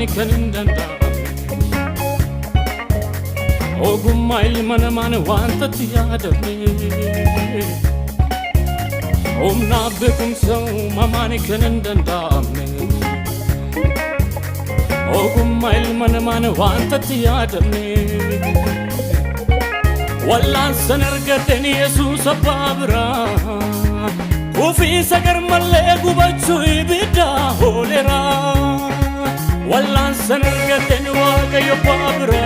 mani kanindanda ogummaa ilma namaan wanta yaadame humna beekumsa uumamaan kanindanda ogummaa ilma namaan wanta yaadame wallaan san argateen Yesuus abbaa biraa Ufi sagar malle gubachu ibida holera wallan sanargaten waaqayyo babra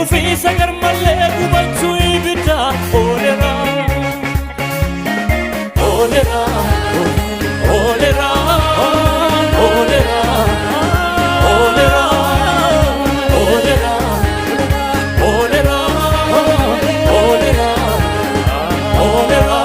Ufi sagar malle gubachu ibida holera holera holera holera holera holera holera holera holera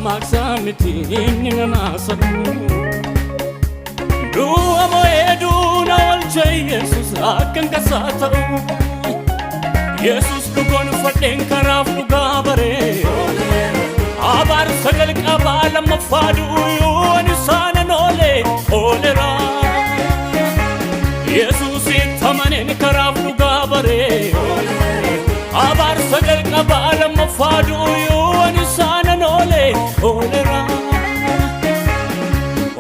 Maksamiti ninasa du amo edu na walche Jesus akan kasata Jesus dugon faden karaf dugabare abar sagal kabala mafadu yoni sana nole olera Jesus itamanen karaf dugabare abar sagal kabala mafadu yoni sana nole olera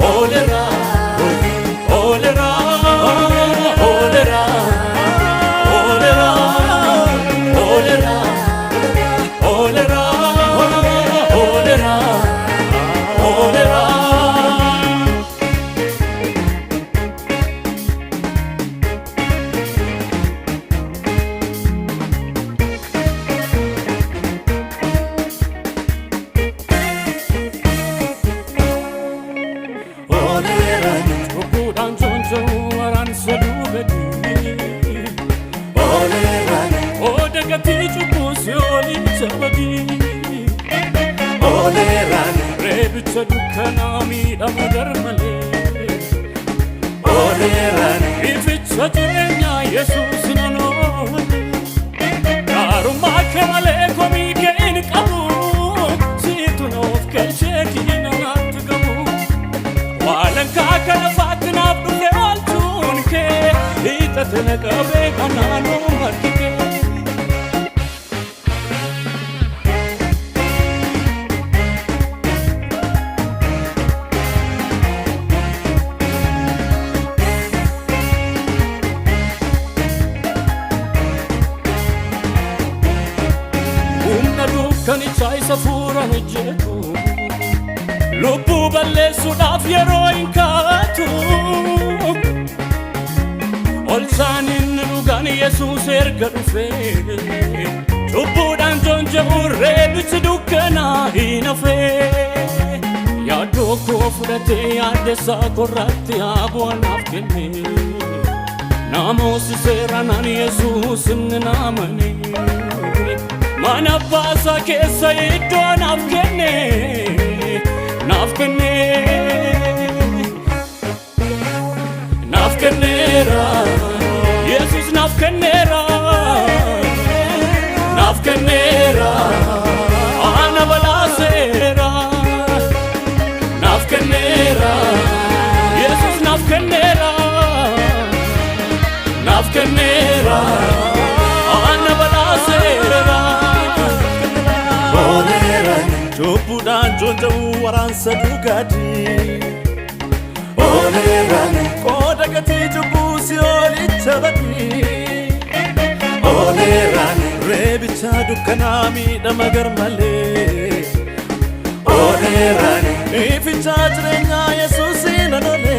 olera olera olera olera olera olera olera olera Oleran rebicha dukanami damagar male Oleran ificha jirenya Jesus nanole Daruma kemale komi kein qabu situ nof kelcheki nanatgamu walan ka kalafatna abdu waltun ke itatna qabe kanano marke Kani chai safura hojjetu lubbu balleessuudhaaf yeroo hin kaatu olsaanin dhugaan Yesuus erga dhufee cubbuudhaan jonja'uun reebichi dukkanaa hin hafee yaaddoo koo fudhatee yaaddeessaa korraatti bu'anaaf kenne naamosi seeranaan Yesuus inni naamane Mana basa kesa iddo nafkenne nafkenne nafkennera Jesus nafkennera nafkennera ana balasera nafkennera Jesus nafkennera nafkennera ana balasera Chopudan jonja waransa dugadi Oleran koda gati jubusi oli chabadi Oleran rebicha dukanami damagar male Oleran ificha jirenya Yesusi nanole